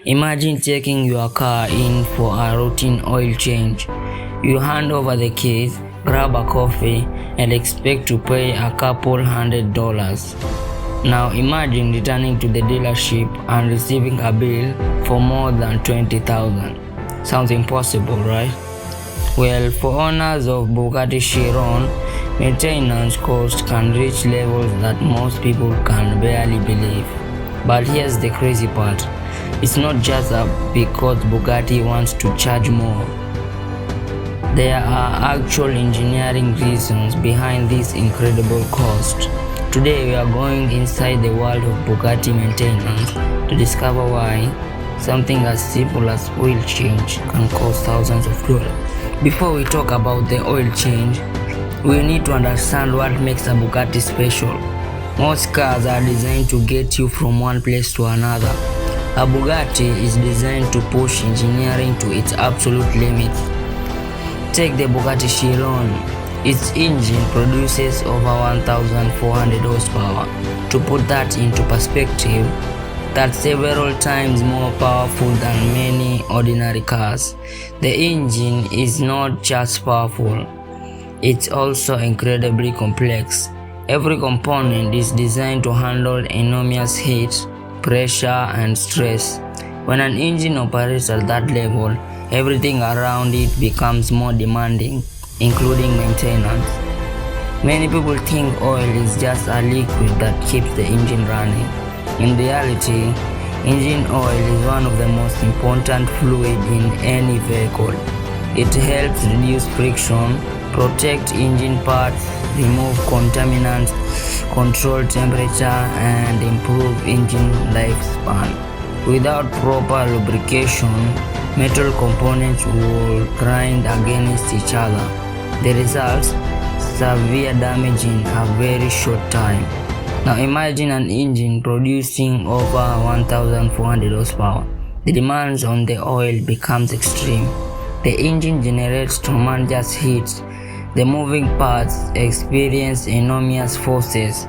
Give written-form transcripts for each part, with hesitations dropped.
Imagine taking your car in for a routine oil change. You hand over the keys, grab a coffee, and expect to pay a couple $100. Now imagine returning to the dealership and receiving a bill for more than $20,000. Sounds impossible, right? Well, for owners of Bugatti Chiron, maintenance costs can reach levels that most people can barely believe. But here's the crazy part. It's not just because Bugatti wants to charge more. There are actual engineering reasons behind this incredible cost. Today we are going inside the world of Bugatti maintenance to discover why something as simple as oil change can cost thousands of dollars. Before we talk about the oil change, we need to understand what makes a Bugatti special. Most cars are designed to get you from one place to another. A Bugatti is designed to push engineering to its absolute limits. Take the Bugatti Chiron. Its engine produces over 1,400 horsepower. To put that into perspective, that's several times more powerful than many ordinary cars. The engine is not just powerful, it's also incredibly complex. Every component is designed to handle enormous heat, pressure, and stress. When an engine operates at that level, everything around it becomes more demanding, including maintenance. Many people think oil is just a liquid that keeps the engine running. In reality, engine oil is one of the most important fluids in any vehicle. It helps reduce friction, protect engine parts, remove contaminants, control temperature, and improve engine lifespan. Without proper lubrication, metal components will grind against each other. The results: severe damage in a very short time. Now imagine an engine producing over 1,400 horsepower. The demands on the oil becomes extreme. The engine generates tremendous heat. The moving parts experience enormous forces.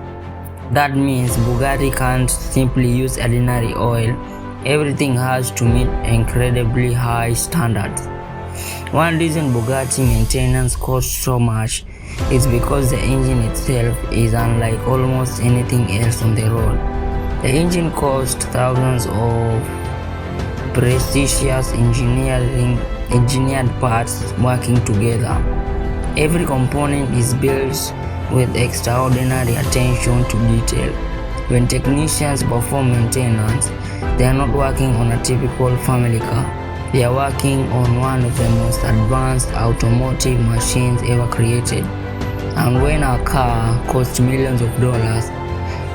That means Bugatti can't simply use ordinary oil. Everything has to meet incredibly high standards. One reason Bugatti maintenance costs so much is because the engine itself is unlike almost anything else on the road. The engine costs thousands of precious engineered parts working together. Every component is built with extraordinary attention to detail. When technicians perform maintenance, they are not working on a typical family car. They are working on one of the most advanced automotive machines ever created. And when a car costs millions of dollars,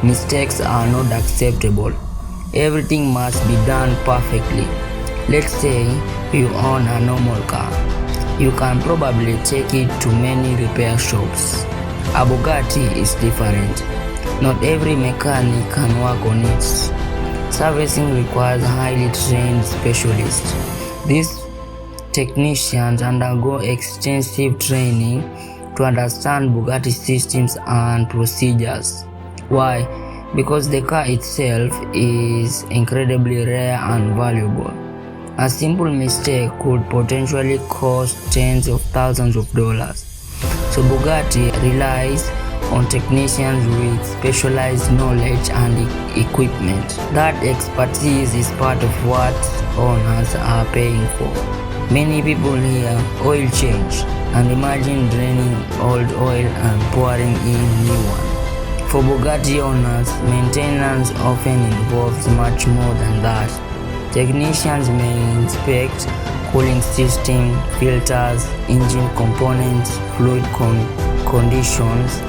mistakes are not acceptable. Everything must be done perfectly. Let's say you own a normal car. You can probably take it to many repair shops. A Bugatti is different. Not every mechanic can work on it. Servicing requires highly trained specialists. These technicians undergo extensive training to understand Bugatti systems and procedures. Why? Because the car itself is incredibly rare and valuable. A simple mistake could potentially cost tens of thousands of dollars. So Bugatti relies on technicians with specialized knowledge and equipment. That expertise is part of what owners are paying for. Many people hear oil change and imagine draining old oil and pouring in new one. For Bugatti owners, maintenance often involves much more than that. Technicians may inspect cooling system, filters, engine components, fluid conditions,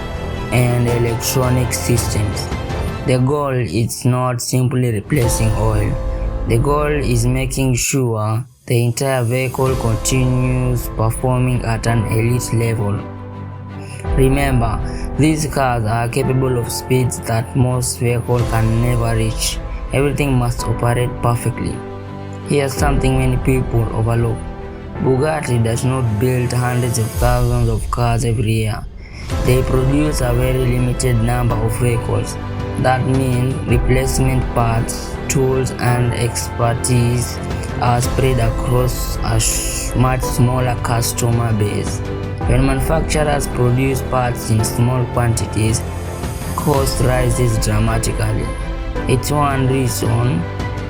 and electronic systems. The goal is not simply replacing oil. The goal is making sure the entire vehicle continues performing at an elite level. Remember, these cars are capable of speeds that most vehicles can never reach. Everything must operate perfectly. Here's something many people overlook. Bugatti does not build hundreds of thousands of cars every year. They produce a very limited number of vehicles. That means replacement parts tools and expertise are spread across a much smaller customer base. When manufacturers produce parts in small quantities, cost rises dramatically. It's one reason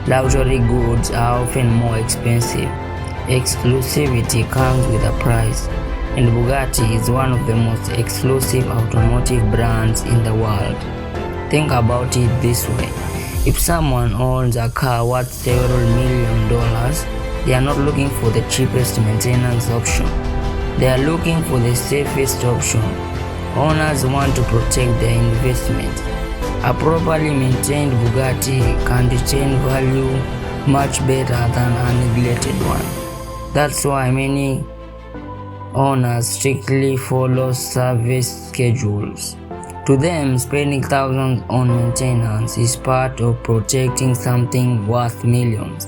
luxury goods are often more expensive. Exclusivity comes with a price, and Bugatti is one of the most exclusive automotive brands in the world. Think about it this way. If someone owns a car worth several $million, they are not looking for the cheapest maintenance option. They are looking for the safest option. Owners want to protect their investment. A properly maintained Bugatti can retain value much better than a neglected one. That's why many owners strictly follow service schedules. To them, spending thousands on maintenance is part of protecting something worth millions.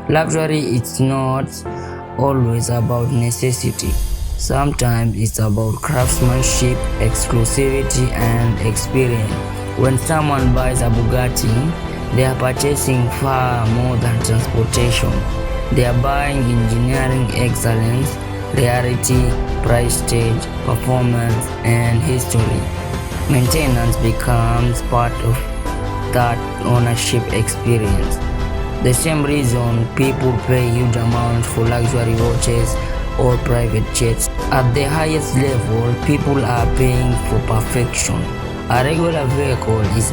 Luxury is not always about necessity. Sometimes it's about craftsmanship, exclusivity, and experience. When someone buys a Bugatti, they are purchasing far more than transportation. They are buying engineering excellence, rarity, price tag, performance, and history. Maintenance becomes part of that ownership experience. The same reason people pay huge amounts for luxury watches or private jets. At the highest level, people are paying for perfection. A regular vehicle is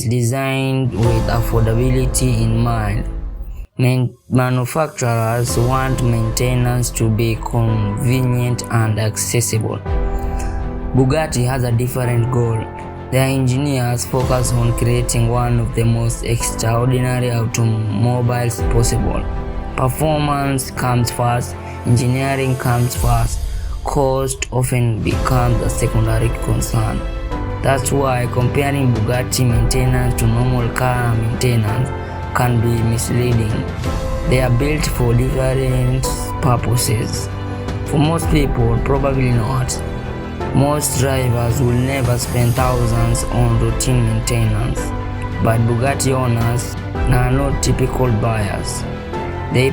designed with affordability in mind. Manufacturers want maintenance to be convenient and accessible. Bugatti has a different goal. Their engineers focus on creating one of the most extraordinary automobiles possible. Performance comes first, engineering comes first. Cost often becomes a secondary concern. That's why comparing Bugatti maintenance to normal car maintenance can be misleading. They are built for different purposes. For most people, probably not. Most drivers will never spend thousands on routine maintenance, but Bugatti owners are not typical buyers. They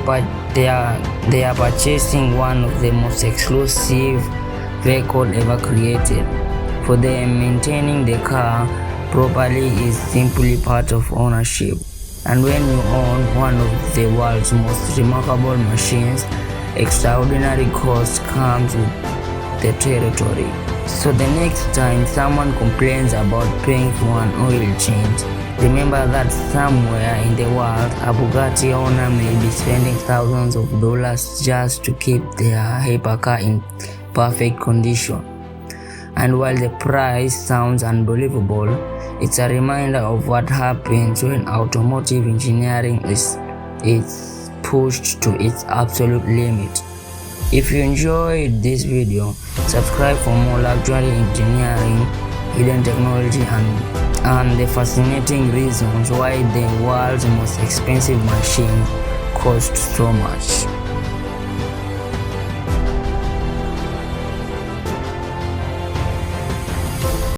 are purchasing one of the most exclusive vehicles ever created. For them, maintaining the car properly is simply part of ownership. And when you own one of the world's most remarkable machines, extraordinary cost comes with the territory. So the next time someone complains about paying for an oil change, remember that somewhere in the world a Bugatti owner may be spending thousands of dollars just to keep their hypercar in perfect condition. And while the price sounds unbelievable, it's a reminder of what happens when automotive engineering is pushed to its absolute limit. If you enjoyed this video, subscribe for more luxury engineering, hidden technology, and the fascinating reasons why the world's most expensive machines cost so much.